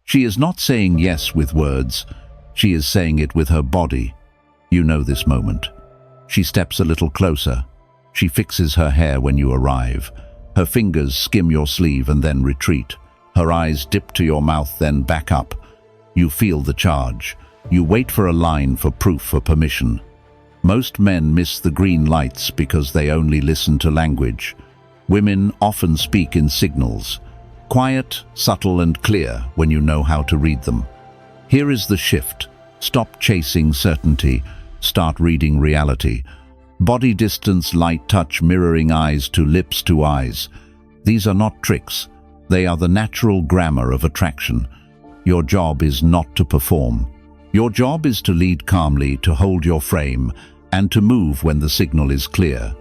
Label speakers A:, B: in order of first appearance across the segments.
A: She is not saying yes with words, she is saying it with her body. You know this moment. She steps a little closer. She fixes her hair when you arrive. Her fingers skim your sleeve and then retreat. Her eyes dip to your mouth, then back up. You feel the charge. You wait for a line for proof or permission. Most men miss the green lights because they only listen to language. Women often speak in signals. Quiet, subtle and clear when you know how to read them. Here is the shift. Stop chasing certainty. Start reading reality. Body distance, light touch, mirroring eyes to lips to eyes. These are not tricks. They are the natural grammar of attraction. Your job is not to perform. Your job is to lead calmly, to hold your frame, and to move when the signal is clear.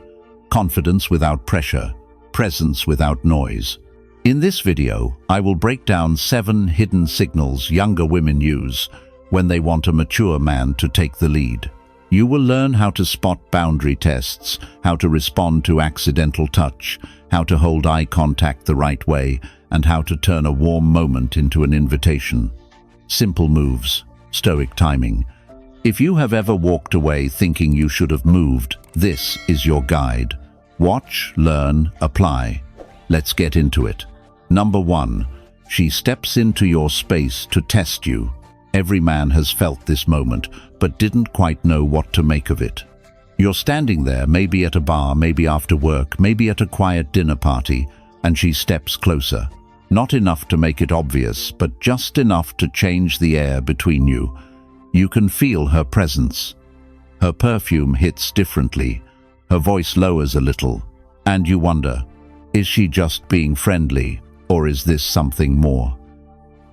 A: Confidence without pressure. Presence without noise. In this video, I will break down 7 hidden signals younger women use when they want a mature man to take the lead. You will learn how to spot boundary tests, how to respond to accidental touch, how to hold eye contact the right way, and how to turn a warm moment into an invitation. Simple moves, Stoic timing. If you have ever walked away thinking you should have moved, this is your guide. Watch, learn, apply. Let's get into it. Number 1. She steps into your space to test you. Every man has felt this moment, but didn't quite know what to make of it. You're standing there, maybe at a bar, maybe after work, maybe at a quiet dinner party, and she steps closer. Not enough to make it obvious, but just enough to change the air between you. You can feel her presence. Her perfume hits differently. Her voice lowers a little, and you wonder, is she just being friendly, or is this something more?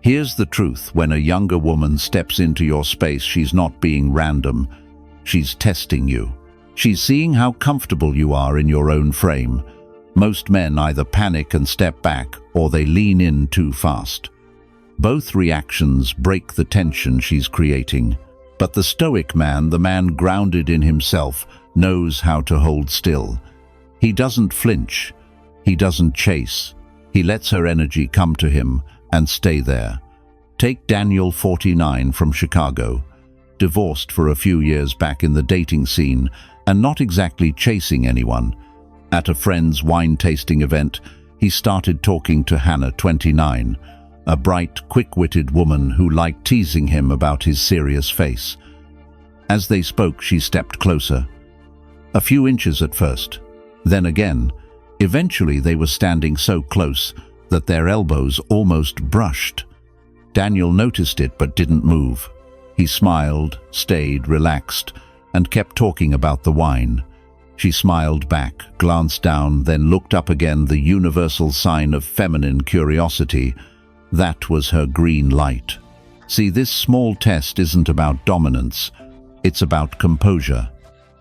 A: Here's the truth: when a younger woman steps into your space, she's not being random. She's testing you. She's seeing how comfortable you are in your own frame. Most men either panic and step back, or they lean in too fast. Both reactions break the tension she's creating. But the Stoic man, the man grounded in himself, knows how to hold still. He doesn't flinch. He doesn't chase. He lets her energy come to him and stay there. Take Daniel, 49, from Chicago. Divorced for a few years back in the dating scene and not exactly chasing anyone. At a friend's wine tasting event, he started talking to Hannah, 29, a bright, quick-witted woman who liked teasing him about his serious face. As they spoke, she stepped closer. A few inches at first, then again. Eventually they were standing so close that their elbows almost brushed. Daniel noticed it but didn't move. He smiled, stayed, relaxed, and kept talking about the wine. She smiled back, glanced down, then looked up again, the universal sign of feminine curiosity. That was her green light. See, this small test isn't about dominance. It's about composure.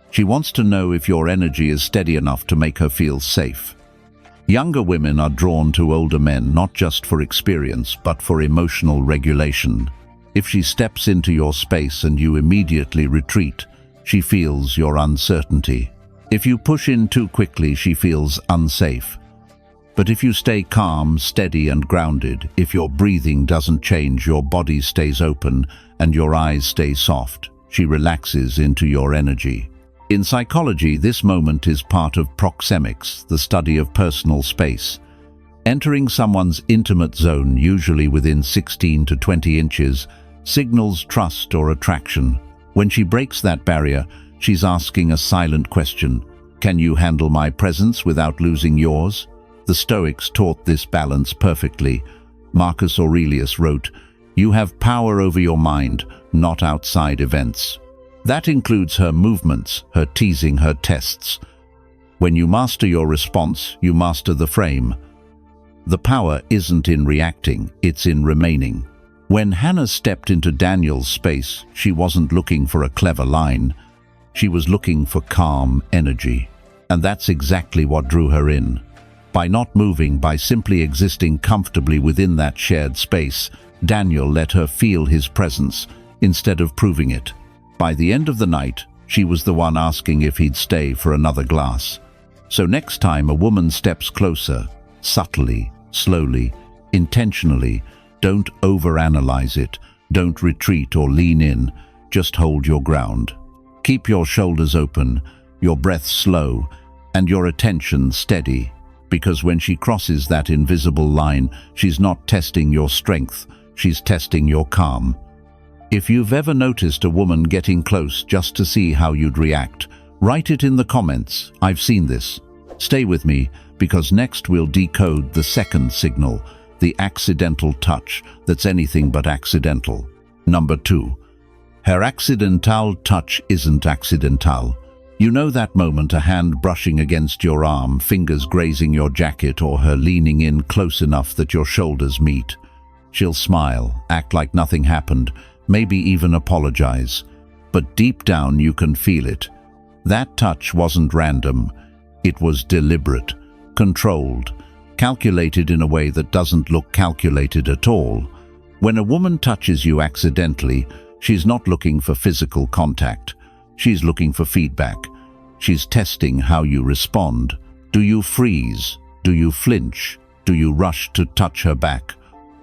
A: She wants to know if your energy is steady enough to make her feel safe. Younger women are drawn to older men not just for experience, but for emotional regulation. If she steps into your space and you immediately retreat, she feels your uncertainty. If you push in too quickly, she feels unsafe. But if you stay calm, steady and grounded, if your breathing doesn't change, your body stays open, and your eyes stay soft, she relaxes into your energy. In psychology, this moment is part of proxemics, the study of personal space. Entering someone's intimate zone, usually within 16 to 20 inches, signals trust or attraction. When she breaks that barrier, she's asking a silent question. Can you handle my presence without losing yours? The Stoics taught this balance perfectly. Marcus Aurelius wrote, "You have power over your mind, not outside events." That includes her movements, her teasing, her tests. When you master your response, you master the frame. The power isn't in reacting, it's in remaining. When Hannah stepped into Daniel's space, she wasn't looking for a clever line. She was looking for calm energy. And that's exactly what drew her in. By not moving, by simply existing comfortably within that shared space, Daniel let her feel his presence instead of proving it. By the end of the night, she was the one asking if he'd stay for another glass. So next time a woman steps closer, subtly, slowly, intentionally, Don't overanalyze it. Don't retreat or lean in. Just hold your ground. Keep your shoulders open, your breath slow, and your attention steady. Because when she crosses that invisible line, she's not testing your strength, she's testing your calm. If you've ever noticed a woman getting close just to see how you'd react, write it in the comments. I've seen this. Stay with me, because next we'll decode the second signal, the accidental touch that's anything but accidental. Number 2. Her accidental touch isn't accidental. You know that moment, a hand brushing against your arm, fingers grazing your jacket, or her leaning in close enough that your shoulders meet. She'll smile, act like nothing happened, maybe even apologize. But deep down you can feel it. That touch wasn't random. It was deliberate, controlled, calculated in a way that doesn't look calculated at all. When a woman touches you accidentally, she's not looking for physical contact. She's looking for feedback. She's testing how you respond. Do you freeze? Do you flinch? Do you rush to touch her back?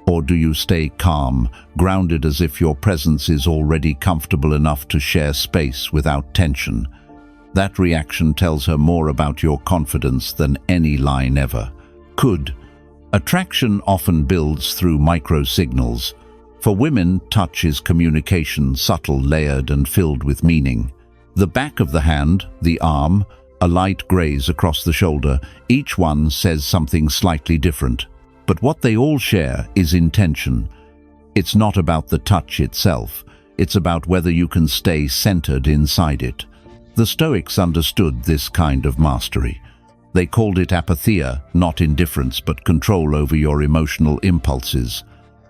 A: Or do you stay calm, grounded as if your presence is already comfortable enough to share space without tension? That reaction tells her more about your confidence than any line ever could. Attraction often builds through micro-signals. For women, touch is communication, subtle, layered, and filled with meaning. The back of the hand, the arm, a light graze across the shoulder, each one says something slightly different. But what they all share is intention. It's not about the touch itself. It's about whether you can stay centered inside it. The Stoics understood this kind of mastery. They called it apatheia, not indifference, but control over your emotional impulses.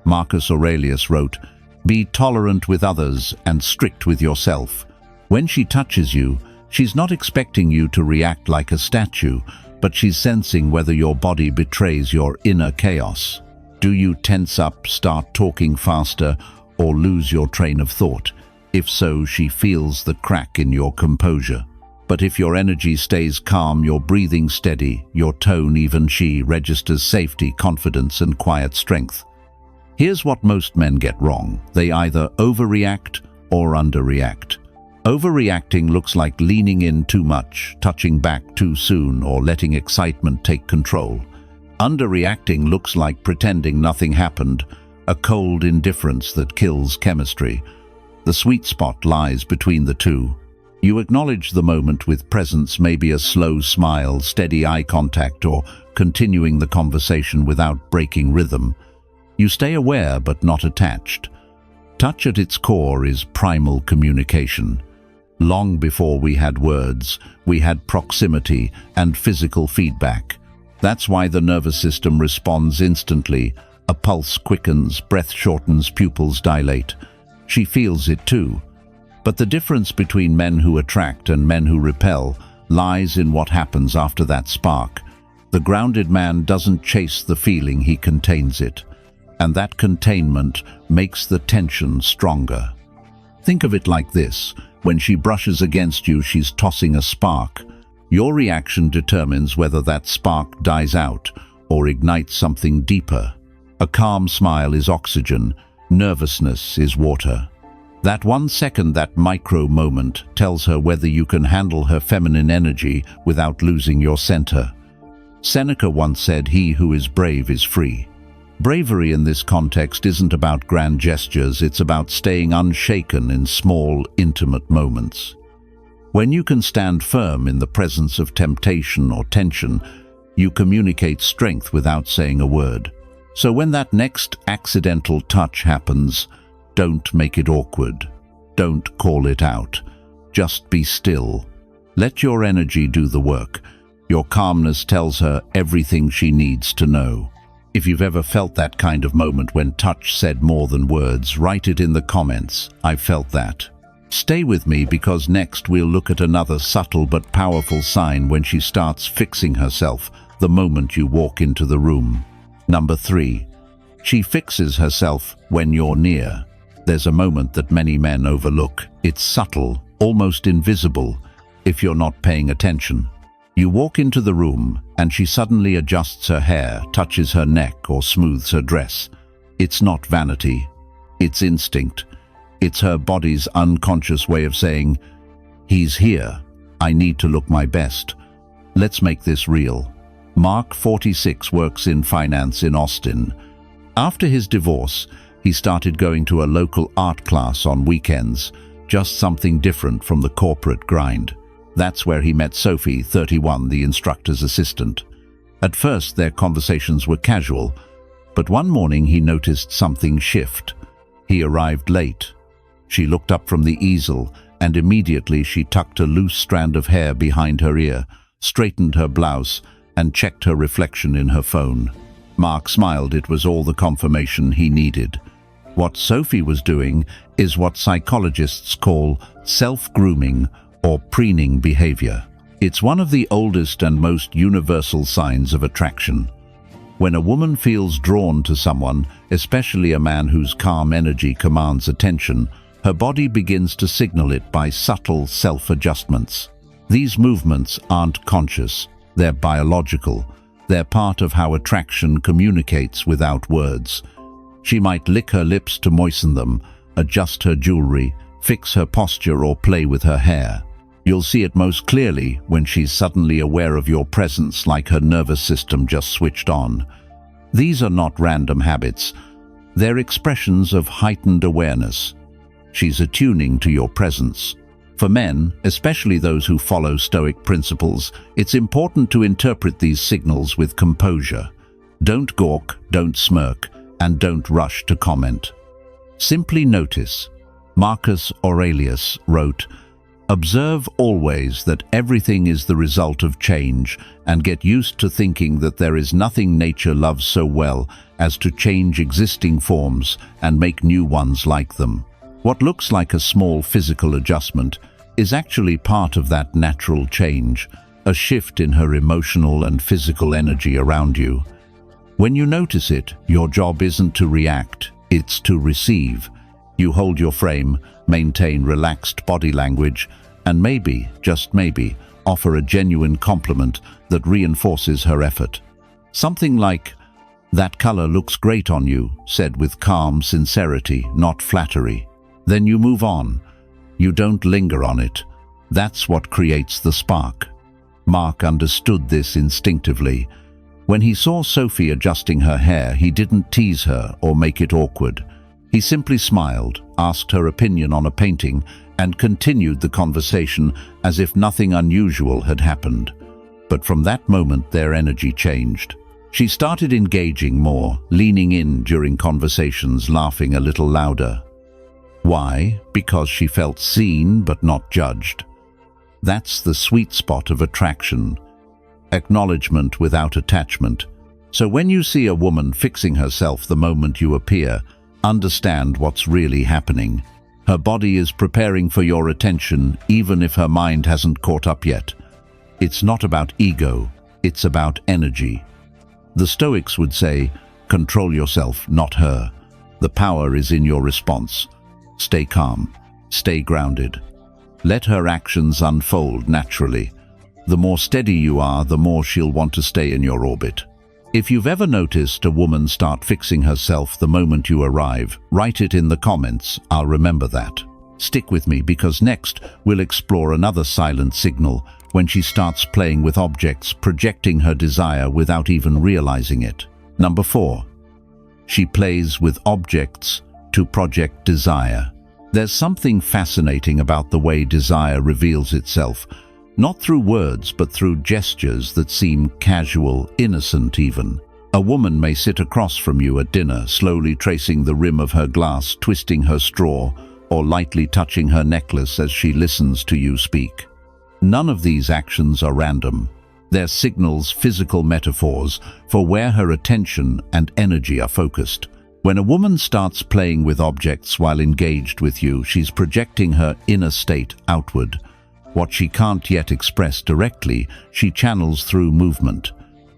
A: Marcus Aurelius wrote, "Be tolerant with others and strict with yourself." When she touches you, she's not expecting you to react like a statue, but she's sensing whether your body betrays your inner chaos. Do you tense up, start talking faster, or lose your train of thought? If so, she feels the crack in your composure. But if your energy stays calm, your breathing steady, your tone, even she registers safety, confidence, and quiet strength. Here's what most men get wrong. They either overreact or underreact. Overreacting looks like leaning in too much, touching back too soon, or letting excitement take control. Underreacting looks like pretending nothing happened, a cold indifference that kills chemistry. The sweet spot lies between the two. You acknowledge the moment with presence, maybe a slow smile, steady eye contact, or continuing the conversation without breaking rhythm. You stay aware but not attached. Touch at its core is primal communication. Long before we had words, we had proximity and physical feedback. That's why the nervous system responds instantly. A pulse quickens, breath shortens, pupils dilate. She feels it too. But the difference between men who attract and men who repel lies in what happens after that spark. The grounded man doesn't chase the feeling, he contains it. And that containment makes the tension stronger. Think of it like this. When she brushes against you, she's tossing a spark. Your reaction determines whether that spark dies out or ignites something deeper. A calm smile is oxygen. Nervousness is water. That 1 second, that micro moment, tells her whether you can handle her feminine energy without losing your center. Seneca once said, "He who is brave is free." Bravery in this context isn't about grand gestures, it's about staying unshaken in small, intimate moments. When you can stand firm in the presence of temptation or tension, you communicate strength without saying a word. So when that next accidental touch happens, don't make it awkward. Don't call it out. Just be still. Let your energy do the work. Your calmness tells her everything she needs to know. If you've ever felt that kind of moment when touch said more than words, write it in the comments. I've felt that. Stay with me, because next we'll look at another subtle but powerful sign when she starts fixing herself the moment you walk into the room. Number 3. She fixes herself when you're near. There's a moment that many men overlook. It's subtle, almost invisible, if you're not paying attention. You walk into the room and she suddenly adjusts her hair, touches her neck, or smooths her dress. It's not vanity. It's instinct. It's her body's unconscious way of saying, "He's here. I need to look my best. Let's make this real." Mark, 46, works in finance in Austin. After his divorce, he started going to a local art class on weekends, just something different from the corporate grind. That's where he met Sophie, 31, the instructor's assistant. At first, their conversations were casual, but one morning he noticed something shift. He arrived late. She looked up from the easel, and immediately she tucked a loose strand of hair behind her ear, straightened her blouse, and checked her reflection in her phone. Mark smiled. It was all the confirmation he needed. What Sophie was doing is what psychologists call self-grooming or preening behavior. It's one of the oldest and most universal signs of attraction. When a woman feels drawn to someone, especially a man whose calm energy commands attention, her body begins to signal it by subtle self-adjustments. These movements aren't conscious. They're biological. They're part of how attraction communicates without words. She might lick her lips to moisten them, adjust her jewelry, fix her posture, or play with her hair. You'll see it most clearly when she's suddenly aware of your presence, like her nervous system just switched on. These are not random habits. They're expressions of heightened awareness. She's attuning to your presence. For men, especially those who follow Stoic principles, it's important to interpret these signals with composure. Don't gawk, don't smirk, and don't rush to comment. Simply notice. Marcus Aurelius wrote, "Observe always that everything is the result of change, and get used to thinking that there is nothing nature loves so well as to change existing forms and make new ones like them." What looks like a small physical adjustment is actually part of that natural change, a shift in her emotional and physical energy around you. When you notice it, your job isn't to react, it's to receive. You hold your frame, maintain relaxed body language, and maybe, just maybe, offer a genuine compliment that reinforces her effort. Something like, "That color looks great on you," said with calm sincerity, not flattery. Then you move on. You don't linger on it. That's what creates the spark. Mark understood this instinctively. When he saw Sophie adjusting her hair, he didn't tease her or make it awkward. He simply smiled, asked her opinion on a painting, and continued the conversation as if nothing unusual had happened. But from that moment, their energy changed. She started engaging more, leaning in during conversations, laughing a little louder. Why? Because she felt seen but not judged. That's the sweet spot of attraction. Acknowledgement without attachment. So when you see a woman fixing herself the moment you appear, understand what's really happening. Her body is preparing for your attention, even if her mind hasn't caught up yet. It's not about ego, it's about energy. The Stoics would say, control yourself, not her. The power is in your response. Stay calm, stay grounded. Let her actions unfold naturally. The more steady you are, the more she'll want to stay in your orbit. If you've ever noticed a woman start fixing herself the moment you arrive, write it in the comments. I'll remember that. Stick with me, because next we'll explore another silent signal when she starts playing with objects, projecting her desire without even realizing it. Number 4. She plays with objects to project desire. There's something fascinating about the way desire reveals itself, not through words but through gestures that seem casual, innocent even. A woman may sit across from you at dinner, slowly tracing the rim of her glass, twisting her straw, or lightly touching her necklace as she listens to you speak. None of these actions are random. They're signals, physical metaphors, for where her attention and energy are focused. When a woman starts playing with objects while engaged with you, she's projecting her inner state outward. What she can't yet express directly, she channels through movement.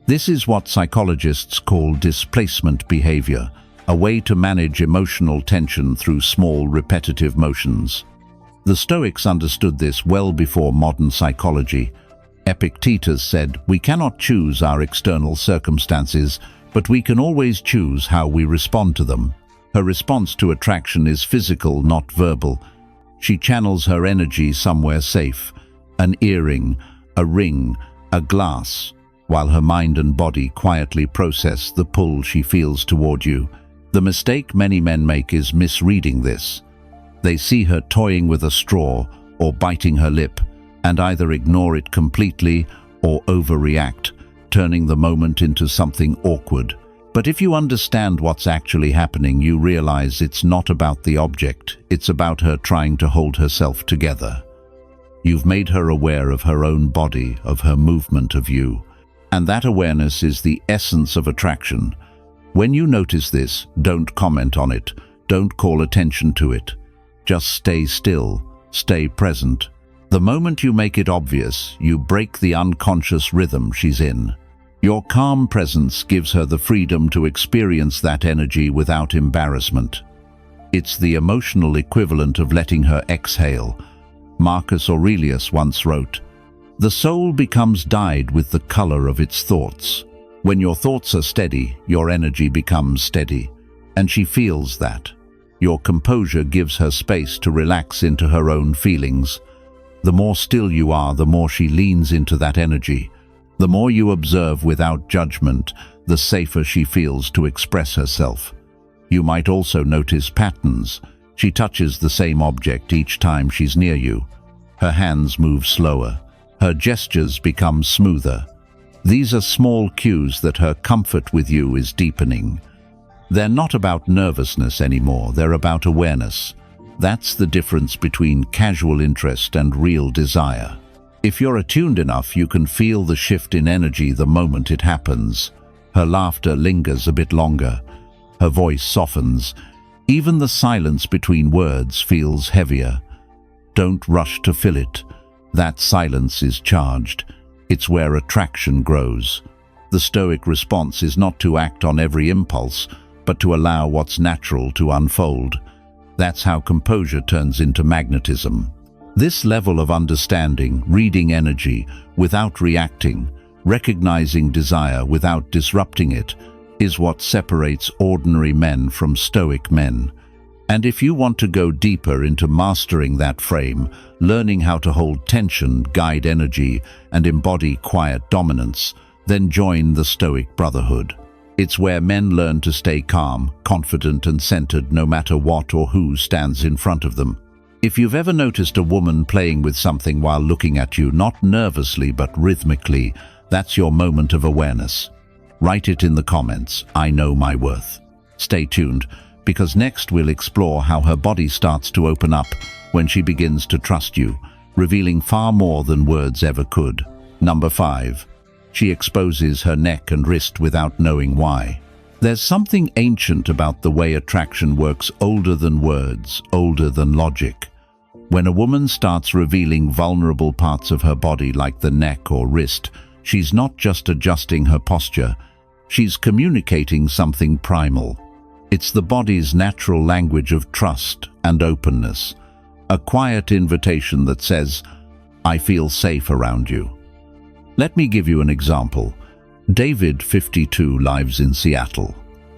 A: This is what psychologists call displacement behavior, a way to manage emotional tension through small, repetitive motions. The Stoics understood this well before modern psychology. Epictetus said, "We cannot choose our external circumstances, but we can always choose how we respond to them. Her response to attraction is physical, not verbal. She channels her energy somewhere safe, an earring, a ring, a glass, while her mind and body quietly process the pull she feels toward you. The mistake many men make is misreading this. They see her toying with a straw or biting her lip, and either ignore it completely or overreact, turning the moment into something awkward. But if you understand what's actually happening, you realize it's not about the object, it's about her trying to hold herself together. You've made her aware of her own body, of her movement of you. And that awareness is the essence of attraction. When you notice this, don't comment on it, don't call attention to it. Just stay still, stay present. The moment you make it obvious, you break the unconscious rhythm she's in. Your calm presence gives her the freedom to experience that energy without embarrassment. It's the emotional equivalent of letting her exhale. Marcus Aurelius once wrote, "The soul becomes dyed with the color of its thoughts." When your thoughts are steady, your energy becomes steady, and she feels that. Your composure gives her space to relax into her own feelings. The more still you are, the more she leans into that energy. The more you observe without judgment, the safer she feels to express herself. You might also notice patterns. She touches the same object each time she's near you. Her hands move slower. Her gestures become smoother. These are small cues that her comfort with you is deepening. They're not about nervousness anymore, they're about awareness. That's the difference between casual interest and real desire. If you're attuned enough, you can feel the shift in energy the moment it happens. Her laughter lingers a bit longer. Her voice softens. Even the silence between words feels heavier. Don't rush to fill it. That silence is charged. It's where attraction grows. The Stoic response is not to act on every impulse, but to allow what's natural to unfold. That's how composure turns into magnetism. This level of understanding, reading energy without reacting, recognizing desire without disrupting it, is what separates ordinary men from Stoic men. And if you want to go deeper into mastering that frame, learning how to hold tension, guide energy, and embody quiet dominance, then join the Stoic Brotherhood. It's where men learn to stay calm, confident, and centered no matter what or who stands in front of them. If you've ever noticed a woman playing with something while looking at you, not nervously but rhythmically, that's your moment of awareness. Write it in the comments. I know my worth. Stay tuned, because next we'll explore how her body starts to open up when she begins to trust you, revealing far more than words ever could. Number 5. She exposes her neck and wrist without knowing why. There's something ancient about the way attraction works, older than words, older than logic. When a woman starts revealing vulnerable parts of her body like the neck or wrist, she's not just adjusting her posture, she's communicating something primal. It's the body's natural language of trust and openness, a quiet invitation that says, "I feel safe around you." Let me give you an example. David, 52, lives in Seattle.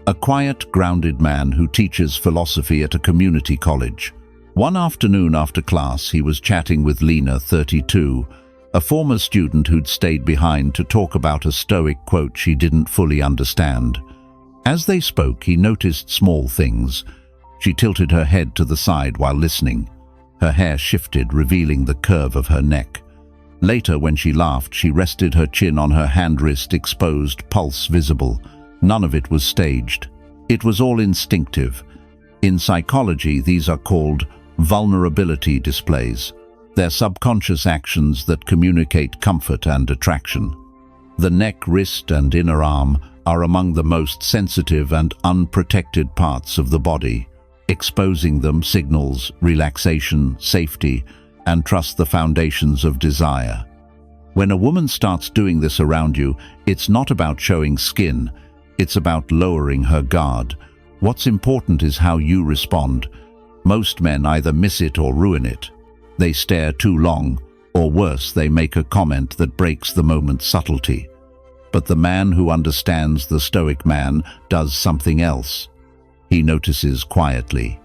A: A quiet, grounded man who teaches philosophy at a community college. One afternoon after class, he was chatting with Lena, 32, a former student who'd stayed behind to talk about a Stoic quote she didn't fully understand. As they spoke, he noticed small things. She tilted her head to the side while listening. Her hair shifted, revealing the curve of her neck. Later, when she laughed, she rested her chin on her hand, wrist exposed, pulse visible. None of it was staged. It was all instinctive. In psychology, these are called vulnerability displays. They're subconscious actions that communicate comfort and attraction. The neck, wrist, and inner arm are among the most sensitive and unprotected parts of the body. Exposing them signals relaxation, safety, and trust, the foundations of desire. When a woman starts doing this around you, it's not about showing skin, it's about lowering her guard. What's important is how you respond. Most men either miss it or ruin it. They stare too long, or worse, they make a comment that breaks the moment's subtlety. But the man who understands the Stoic man does something else. He notices quietly.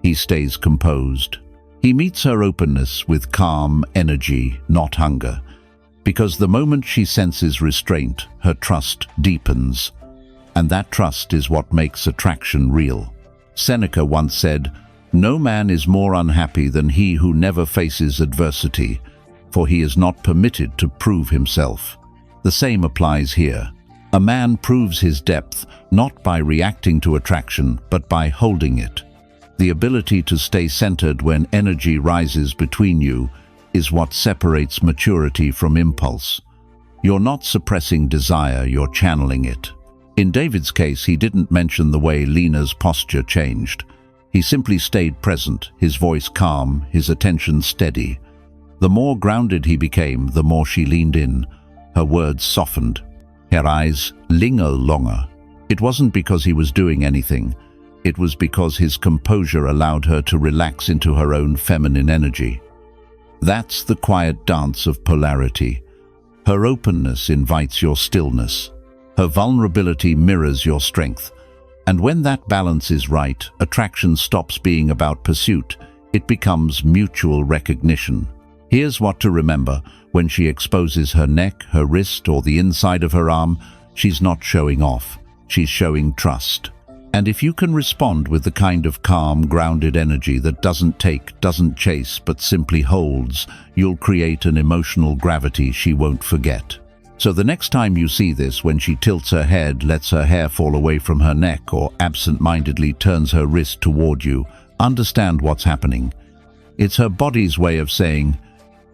A: He stays composed. He meets her openness with calm energy, not hunger. Because the moment she senses restraint, her trust deepens. And that trust is what makes attraction real. Seneca once said, "No man is more unhappy than he who never faces adversity, for he is not permitted to prove himself." The same applies here. A man proves his depth not by reacting to attraction, but by holding it. The ability to stay centered when energy rises between you is what separates maturity from impulse. You're not suppressing desire, you're channeling it. In David's case, he didn't mention the way Lena's posture changed. He simply stayed present, his voice calm, his attention steady. The more grounded he became, the more she leaned in. Her words softened. Her eyes linger longer. It wasn't because he was doing anything. It was because his composure allowed her to relax into her own feminine energy. That's the quiet dance of polarity. Her openness invites your stillness. Her vulnerability mirrors your strength. And when that balance is right, attraction stops being about pursuit. It becomes mutual recognition. Here's what to remember. When she exposes her neck, her wrist, or the inside of her arm, she's not showing off. She's showing trust. And if you can respond with the kind of calm, grounded energy that doesn't take, doesn't chase, but simply holds, you'll create an emotional gravity she won't forget. So the next time you see this, when she tilts her head, lets her hair fall away from her neck, or absent-mindedly turns her wrist toward you, understand what's happening. It's her body's way of saying,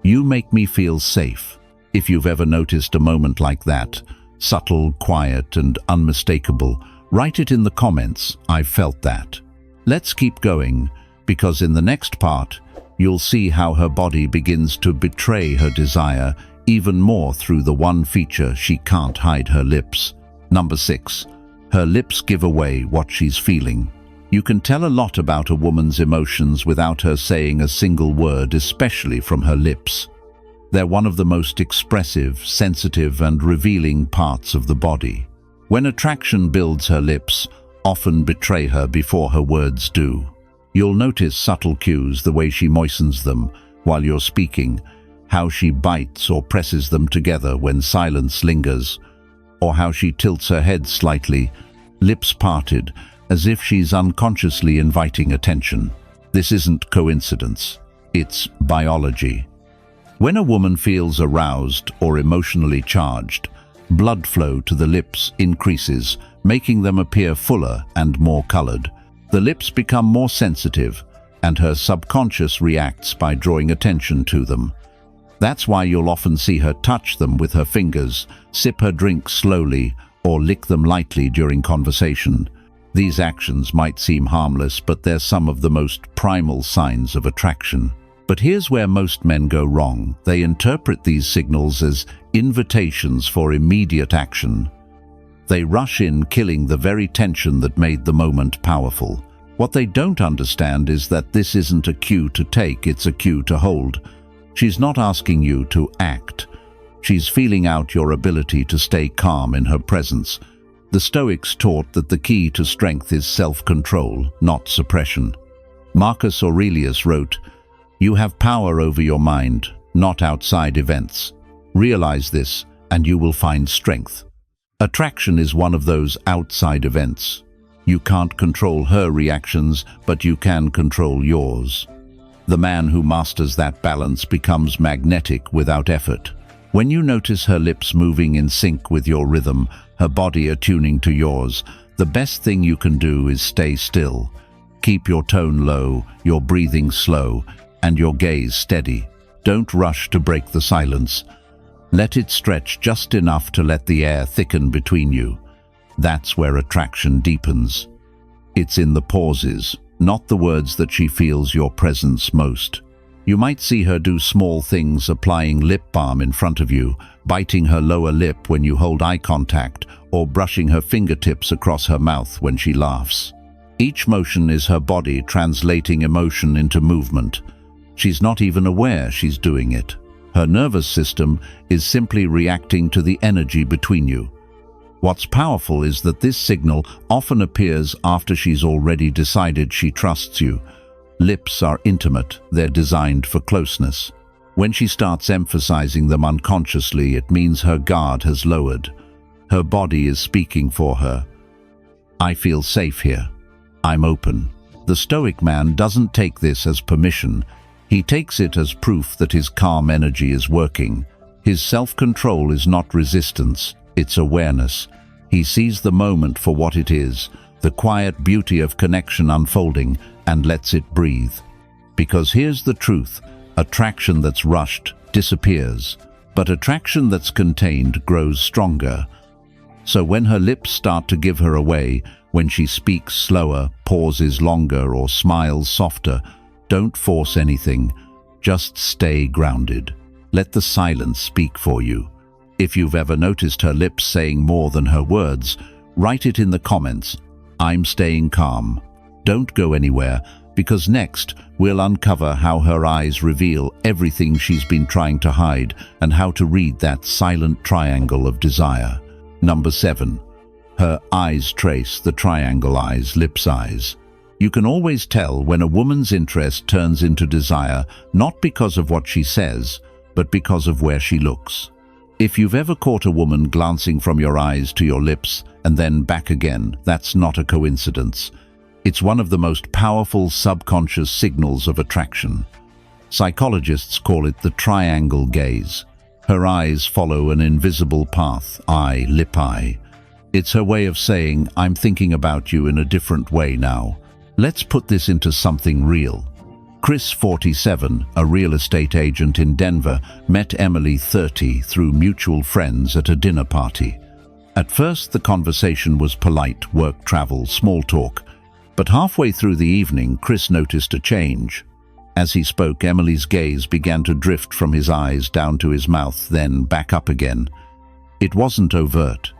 A: "You make me feel safe." If you've ever noticed a moment like that, subtle, quiet, and unmistakable, write it in the comments, "I've felt that." Let's keep going, because in the next part, you'll see how her body begins to betray her desire even more through the one feature she can't hide: her lips. Number 6. Her lips give away what she's feeling. You can tell a lot about a woman's emotions without her saying a single word, especially from her lips. They're one of the most expressive, sensitive, and revealing parts of the body. When attraction builds, her lips often betray her before her words do. You'll notice subtle cues, the way she moistens them while you're speaking, how she bites or presses them together when silence lingers, or how she tilts her head slightly, lips parted, as if she's unconsciously inviting attention. This isn't coincidence, it's biology. When a woman feels aroused or emotionally charged, blood flow to the lips increases, making them appear fuller and more colored. The lips become more sensitive, and her subconscious reacts by drawing attention to them. That's why you'll often see her touch them with her fingers, sip her drink slowly, or lick them lightly during conversation. These actions might seem harmless, but they're some of the most primal signs of attraction. But here's where most men go wrong. They interpret these signals as invitations for immediate action. They rush in, killing the very tension that made the moment powerful. What they don't understand is that this isn't a cue to take, it's a cue to hold. She's not asking you to act. She's feeling out your ability to stay calm in her presence. The Stoics taught that the key to strength is self-control, not suppression. Marcus Aurelius wrote, "You have power over your mind, not outside events. Realize this, and you will find strength." Attraction is one of those outside events. You can't control her reactions, but you can control yours. The man who masters that balance becomes magnetic without effort. When you notice her lips moving in sync with your rhythm, her body attuning to yours, the best thing you can do is stay still. Keep your tone low, your breathing slow, and your gaze steady. Don't rush to break the silence. Let it stretch just enough to let the air thicken between you. That's where attraction deepens. It's in the pauses, not the words, that she feels your presence most. You might see her do small things, applying lip balm in front of you, biting her lower lip when you hold eye contact, or brushing her fingertips across her mouth when she laughs. Each motion is her body translating emotion into movement. She's not even aware she's doing it. Her nervous system is simply reacting to the energy between you. What's powerful is that this signal often appears after she's already decided she trusts you. Lips are intimate, they're designed for closeness. When she starts emphasizing them unconsciously, it means her guard has lowered. Her body is speaking for her. I feel safe here. I'm open. The Stoic man doesn't take this as permission. He takes it as proof that his calm energy is working. His self-control is not resistance, it's awareness. He sees the moment for what it is, the quiet beauty of connection unfolding, and lets it breathe. Because here's the truth, attraction that's rushed disappears, but attraction that's contained grows stronger. So when her lips start to give her away, when she speaks slower, pauses longer, or smiles softer, don't force anything, just stay grounded. Let the silence speak for you. If you've ever noticed her lips saying more than her words, write it in the comments. I'm staying calm. Don't go anywhere, because next we'll uncover how her eyes reveal everything she's been trying to hide and how to read that silent triangle of desire. Number 7. Her eyes trace the triangle eyes, lips eyes. You can always tell when a woman's interest turns into desire, not because of what she says, but because of where she looks. If you've ever caught a woman glancing from your eyes to your lips and then back again, that's not a coincidence. It's one of the most powerful subconscious signals of attraction. Psychologists call it the triangle gaze. Her eyes follow an invisible path, eye, lip eye. It's her way of saying, I'm thinking about you in a different way now. Let's put this into something real. Chris, 47, a real estate agent in Denver, met Emily, 30, through mutual friends at a dinner party. At first, the conversation was polite, work, travel, small talk. But halfway through the evening, Chris noticed a change. As he spoke, Emily's gaze began to drift from his eyes down to his mouth, then back up again. It wasn't overt.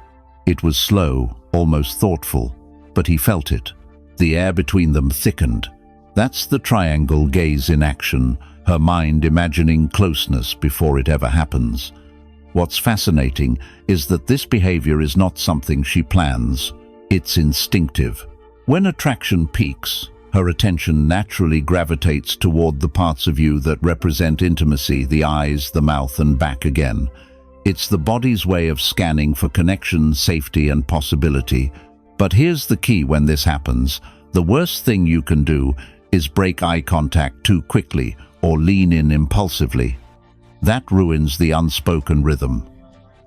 A: It was slow, almost thoughtful, but he felt it. The air between them thickened. That's the triangle gaze in action, her mind imagining closeness before it ever happens. What's fascinating is that this behavior is not something she plans. It's instinctive. When attraction peaks, her attention naturally gravitates toward the parts of you that represent intimacy, the eyes, the mouth, and back again. It's the body's way of scanning for connection, safety, and possibility. But here's the key when this happens. The worst thing you can do is break eye contact too quickly or lean in impulsively. That ruins the unspoken rhythm.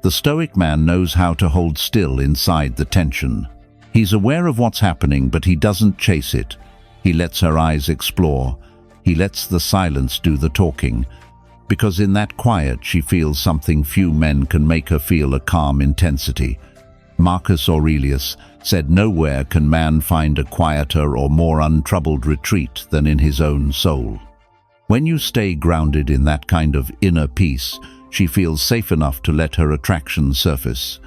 A: The Stoic man knows how to hold still inside the tension. He's aware of what's happening, but he doesn't chase it. He lets her eyes explore. He lets the silence do the talking. Because in that quiet, she feels something few men can make her feel, a calm intensity. Marcus Aurelius said, "Nowhere can man find a quieter or more untroubled retreat than in his own soul." When you stay grounded in that kind of inner peace, she feels safe enough to let her attraction surface.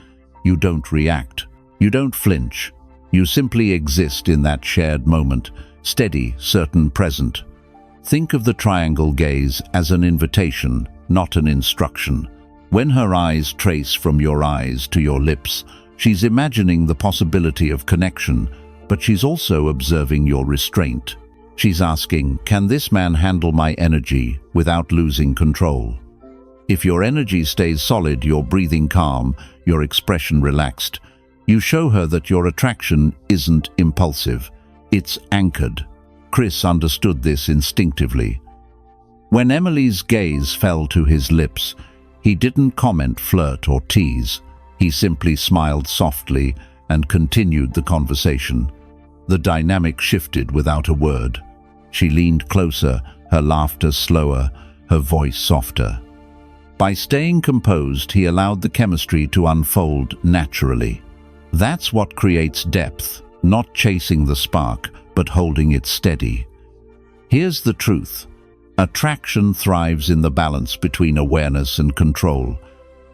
A: You don't react. You don't flinch. You simply exist in that shared moment, steady, certain, present. Think of the triangle gaze as an invitation, not an instruction. When her eyes trace from your eyes to your lips, she's imagining the possibility of connection, but she's also observing your restraint. She's asking, can this man handle my energy without losing control? If your energy stays solid, your breathing calm, your expression relaxed, you show her that your attraction isn't impulsive, it's anchored. Chris understood this instinctively. When Emily's gaze fell to his lips, he didn't comment, flirt, or tease. He simply smiled softly and continued the conversation. The dynamic shifted without a word. She leaned closer, her laughter slower, her voice softer. By staying composed, he allowed the chemistry to unfold naturally. That's what creates depth, not chasing the spark, but holding it steady. Here's the truth. Attraction thrives in the balance between awareness and control.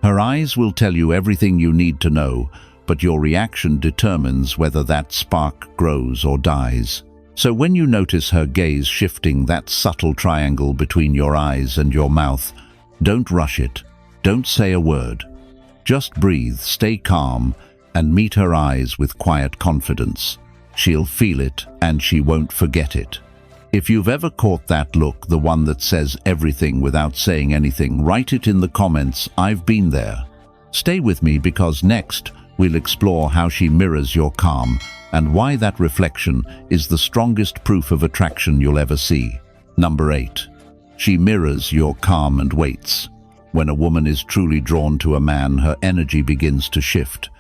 A: Her eyes will tell you everything you need to know, but your reaction determines whether that spark grows or dies. So when you notice her gaze shifting, that subtle triangle between your eyes and your mouth, don't rush it. Don't say a word. Just breathe, stay calm, and meet her eyes with quiet confidence. She'll feel it and she won't forget it. If you've ever caught that look, the one that says everything without saying anything, write it in the comments. I've been there. Stay with me because next we'll explore how she mirrors your calm and why that reflection is the strongest proof of attraction you'll ever see. Number 8. She mirrors your calm and waits. When a woman is truly drawn to a man, her energy begins to shift.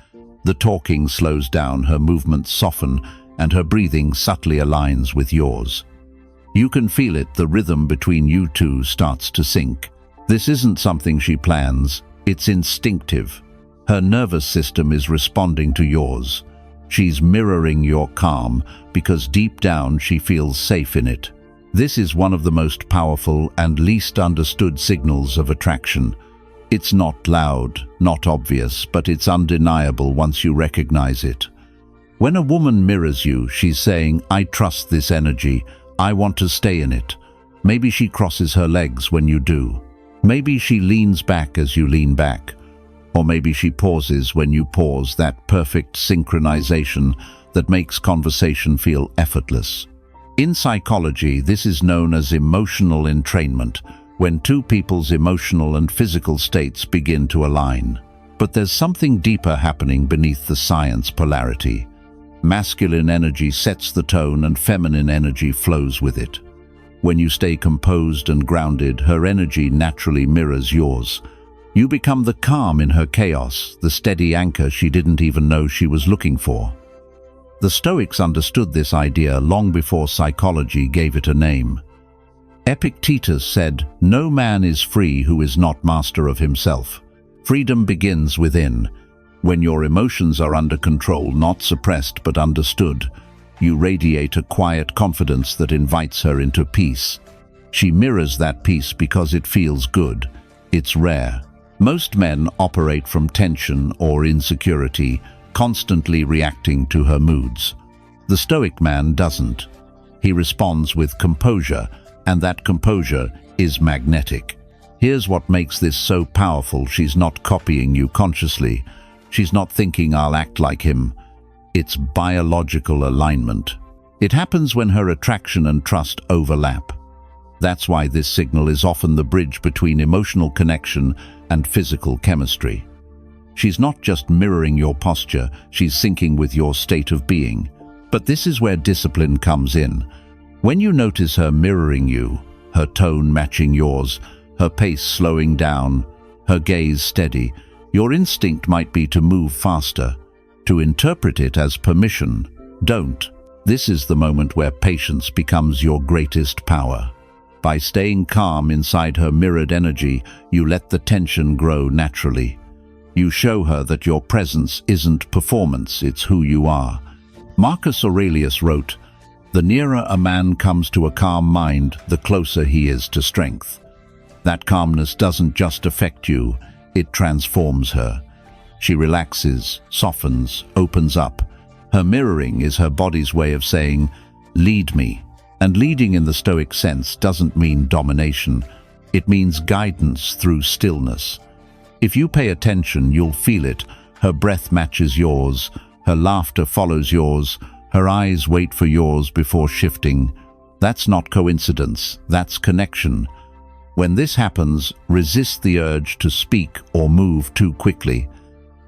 A: The talking slows down, her movements soften, and her breathing subtly aligns with yours. You can feel it, the rhythm between you two starts to sync. This isn't something she plans, it's instinctive. Her nervous system is responding to yours. She's mirroring your calm because deep down she feels safe in it. This is one of the most powerful and least understood signals of attraction. It's not loud, not obvious, but it's undeniable once you recognize it. When a woman mirrors you, she's saying, "I trust this energy. I want to stay in it." Maybe she crosses her legs when you do. Maybe she leans back as you lean back. Or maybe she pauses when you pause, that perfect synchronization that makes conversation feel effortless. In psychology, this is known as emotional entrainment, when two people's emotional and physical states begin to align. But there's something deeper happening beneath the science polarity. Masculine energy sets the tone and feminine energy flows with it. When you stay composed and grounded, her energy naturally mirrors yours. You become the calm in her chaos, the steady anchor she didn't even know she was looking for. The Stoics understood this idea long before psychology gave it a name. Epictetus said, "No man is free who is not master of himself." Freedom begins within. When your emotions are under control, not suppressed but understood, you radiate a quiet confidence that invites her into peace. She mirrors that peace because it feels good. It's rare. Most men operate from tension or insecurity, constantly reacting to her moods. The Stoic man doesn't. He responds with composure, and that composure is magnetic. Here's what makes this so powerful. She's not copying you consciously. She's not thinking, "I'll act like him." It's biological alignment. It happens when her attraction and trust overlap. That's why this signal is often the bridge between emotional connection and physical chemistry. She's not just mirroring your posture, she's syncing with your state of being. But this is where discipline comes in. When you notice her mirroring you, her tone matching yours, her pace slowing down, her gaze steady, your instinct might be to move faster, to interpret it as permission. Don't. This is the moment where patience becomes your greatest power. By staying calm inside her mirrored energy, you let the tension grow naturally. You show her that your presence isn't performance, it's who you are. Marcus Aurelius wrote, "The nearer a man comes to a calm mind, the closer he is to strength." That calmness doesn't just affect you, it transforms her. She relaxes, softens, opens up. Her mirroring is her body's way of saying, "Lead me." And leading in the Stoic sense doesn't mean domination. It means guidance through stillness. If you pay attention, you'll feel it. Her breath matches yours. Her laughter follows yours. Her eyes wait for yours before shifting. That's not coincidence. That's connection. When this happens, resist the urge to speak or move too quickly.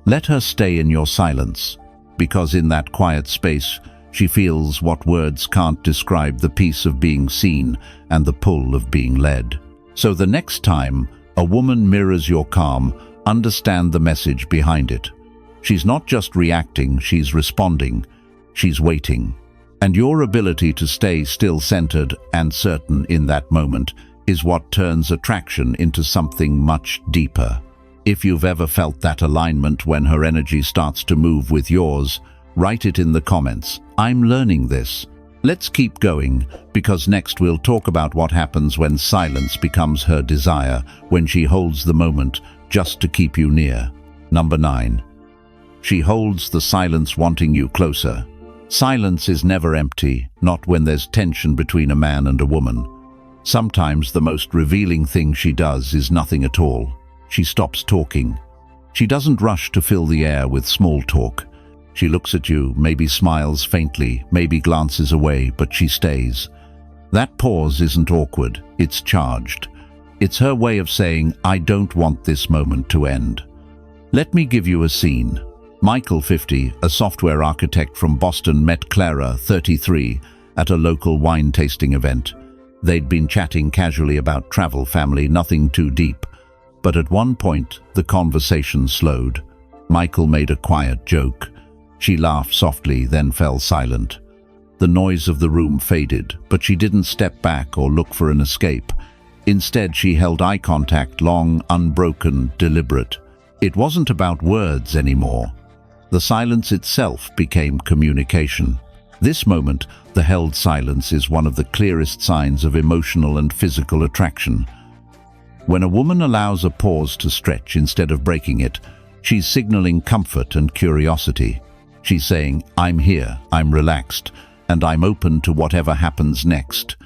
A: Let her stay in your silence, because in that quiet space, she feels what words can't describe, the peace of being seen and the pull of being led. So the next time a woman mirrors your calm, understand the message behind it. She's not just reacting, she's responding. She's waiting. And your ability to stay still, centered and certain in that moment is what turns attraction into something much deeper. If you've ever felt that alignment when her energy starts to move with yours, write it in the comments. I'm learning this. Let's keep going, because next we'll talk about what happens when silence becomes her desire, when she holds the moment just to keep you near. Number 9. She holds the silence, wanting you closer. Silence is never empty, not when there's tension between a man and a woman. Sometimes the most revealing thing she does is nothing at all. She stops talking. She doesn't rush to fill the air with small talk. She looks at you, maybe smiles faintly, maybe glances away, but she stays. That pause isn't awkward, it's charged. It's her way of saying, I don't want this moment to end. Let me give you a scene. Michael, 50, a software architect from Boston, met Clara, 33, at a local wine tasting event. They'd been chatting casually about travel, family, nothing too deep. But at one point, the conversation slowed. Michael made a quiet joke. She laughed softly, then fell silent. The noise of the room faded, but she didn't step back or look for an escape. Instead, she held eye contact, long, unbroken, deliberate. It wasn't about words anymore. The silence itself became communication. This moment, the held silence, is one of the clearest signs of emotional and physical attraction. When a woman allows a pause to stretch instead of breaking it, she's signaling comfort and curiosity. She's saying, I'm here, I'm relaxed, and I'm open to whatever happens next.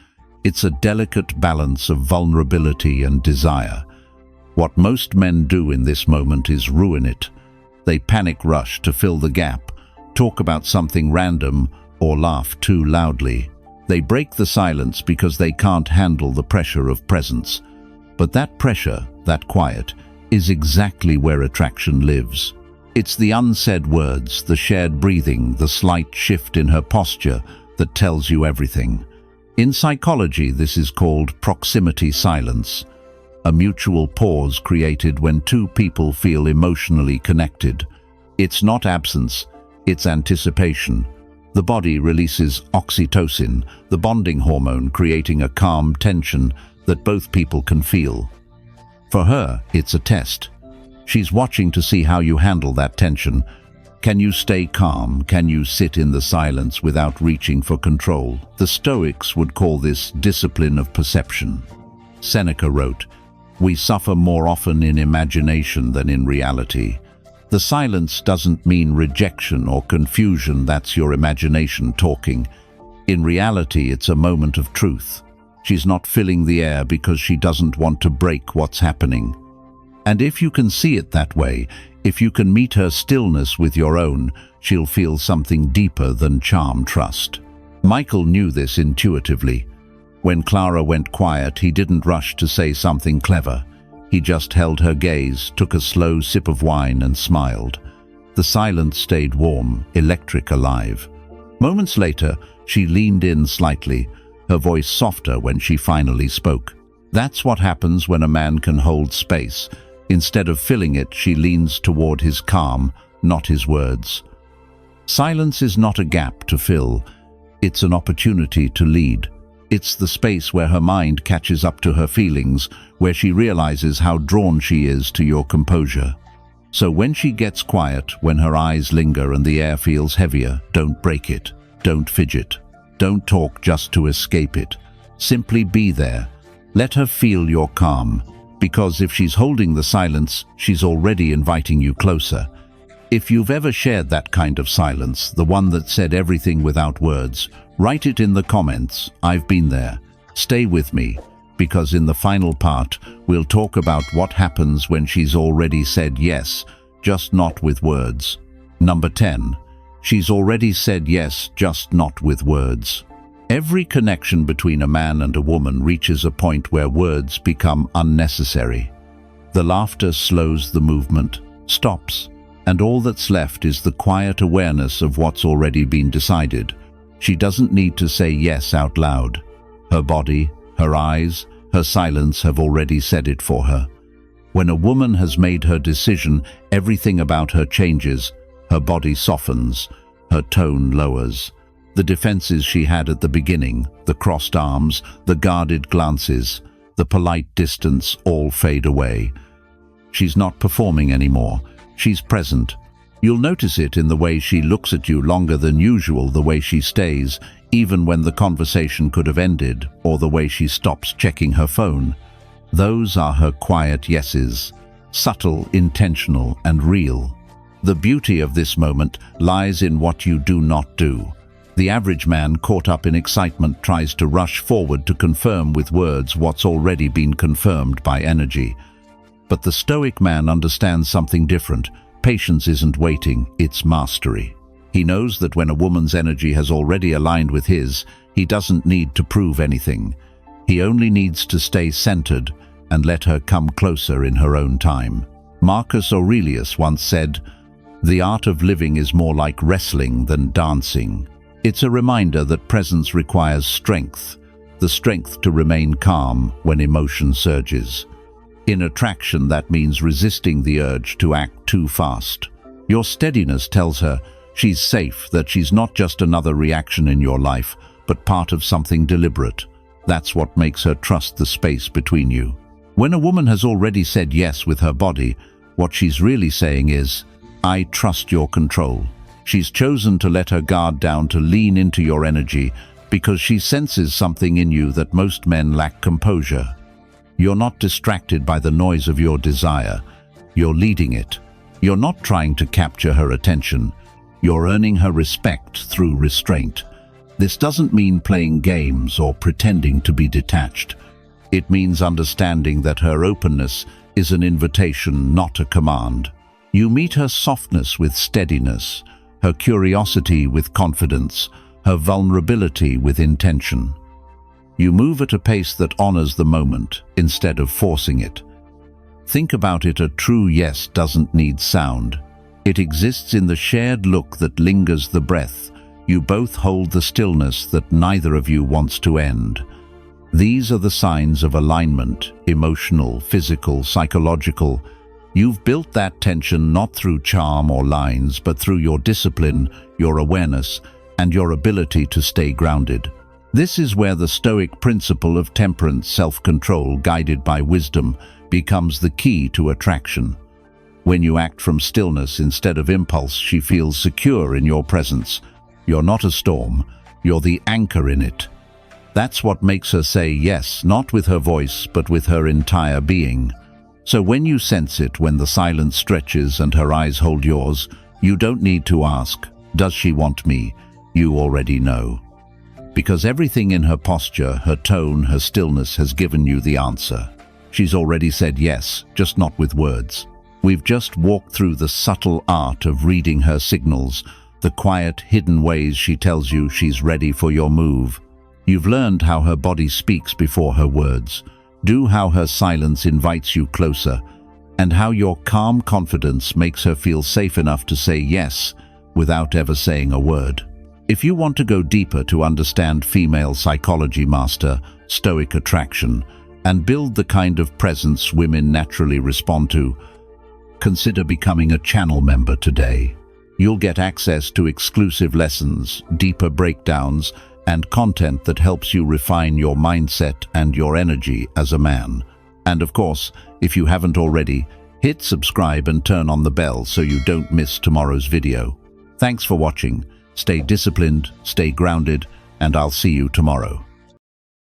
A: It's a delicate balance of vulnerability and desire. What most men do in this moment is ruin it. They panic rush to fill the gap, talk about something random, or laugh too loudly. They break the silence because they can't handle the pressure of presence. But that pressure, that quiet, is exactly where attraction lives. It's the unsaid words, the shared breathing, the slight shift in her posture that tells you everything. In psychology, this is called proximity silence, a mutual pause created when two people feel emotionally connected. It's not absence, it's anticipation. The body releases oxytocin, the bonding hormone, creating a calm tension that both people can feel. For her, it's a test. She's watching to see how you handle that tension. Can you stay calm? Can you sit in the silence without reaching for control? The Stoics would call this discipline of perception. Seneca wrote, "We suffer more often in imagination than in reality." The silence doesn't mean rejection or confusion, that's your imagination talking. In reality, it's a moment of truth. She's not filling the air because she doesn't want to break what's happening. And if you can see it that way, if you can meet her stillness with your own, she'll feel something deeper than charm, trust. Michael knew this intuitively. When Clara went quiet, he didn't rush to say something clever. He just held her gaze, took a slow sip of wine and smiled. The silence stayed warm, electric, alive. Moments later, she leaned in slightly, her voice softer when she finally spoke. That's what happens when a man can hold space. Instead of filling it, she leans toward his calm, not his words. Silence is not a gap to fill. It's an opportunity to lead. It's the space where her mind catches up to her feelings, where she realizes how drawn she is to your composure. So when she gets quiet, when her eyes linger and the air feels heavier, don't break it. Don't fidget. Don't talk just to escape it. Simply be there. Let her feel your calm. Because if she's holding the silence, she's already inviting you closer. If you've ever shared that kind of silence, the one that said everything without words, write it in the comments. I've been there. Stay with me, because in the final part, we'll talk about what happens when she's already said yes, just not with words. Number 10. She's already said yes, just not with words. Every connection between a man and a woman reaches a point where words become unnecessary. The laughter slows the movement, stops, and all that's left is the quiet awareness of what's already been decided. She doesn't need to say yes out loud. Her body, her eyes, her silence have already said it for her. When a woman has made her decision, everything about her changes. Her body softens, her tone lowers. The defenses she had at the beginning, the crossed arms, the guarded glances, the polite distance, all fade away. She's not performing anymore. She's present. You'll notice it in the way she looks at you longer than usual, the way she stays, even when the conversation could have ended, or the way she stops checking her phone. Those are her quiet yeses, subtle, intentional, and real. The beauty of this moment lies in what you do not do. The average man, caught up in excitement, tries to rush forward to confirm with words what's already been confirmed by energy. But the Stoic man understands something different. Patience isn't waiting, it's mastery. He knows that when a woman's energy has already aligned with his, he doesn't need to prove anything. He only needs to stay centered and let her come closer in her own time. Marcus Aurelius once said, "The art of living is more like wrestling than dancing." It's a reminder that presence requires strength, the strength to remain calm when emotion surges. In attraction, that means resisting the urge to act too fast. Your steadiness tells her she's safe, that she's not just another reaction in your life, but part of something deliberate. That's what makes her trust the space between you. When a woman has already said yes with her body, what she's really saying is, "I trust your control." She's chosen to let her guard down, to lean into your energy, because she senses something in you that most men lack: composure. You're not distracted by the noise of your desire. You're leading it. You're not trying to capture her attention. You're earning her respect through restraint. This doesn't mean playing games or pretending to be detached. It means understanding that her openness is an invitation, not a command. You meet her softness with steadiness, her curiosity with confidence, her vulnerability with intention. You move at a pace that honors the moment instead of forcing it. Think about it: a true yes doesn't need sound. It exists in the shared look that lingers, the breath. You both hold the stillness that neither of you wants to end. These are the signs of alignment: emotional, physical, psychological. You've built that tension not through charm or lines, but through your discipline, your awareness, and your ability to stay grounded. This is where the Stoic principle of temperance, self-control, guided by wisdom, becomes the key to attraction. When you act from stillness instead of impulse, she feels secure in your presence. You're not a storm, you're the anchor in it. That's what makes her say yes, not with her voice, but with her entire being. So when you sense it, when the silence stretches and her eyes hold yours, you don't need to ask, "Does she want me?" You already know. Because everything in her posture, her tone, her stillness has given you the answer. She's already said yes, just not with words. We've just walked through the subtle art of reading her signals, the quiet, hidden ways she tells you she's ready for your move. You've learned how her body speaks before her words, how her silence invites you closer, and how your calm confidence makes her feel safe enough to say yes without ever saying a word. If you want to go deeper to understand female psychology, master Stoic attraction, and build the kind of presence women naturally respond to, consider becoming a channel member today. You'll get access to exclusive lessons, deeper breakdowns, and content that helps you refine your mindset and your energy as a man. And of course, if you haven't already, hit subscribe and turn on the bell so you don't miss tomorrow's video. Thanks for watching. Stay disciplined, stay grounded, and I'll see you tomorrow.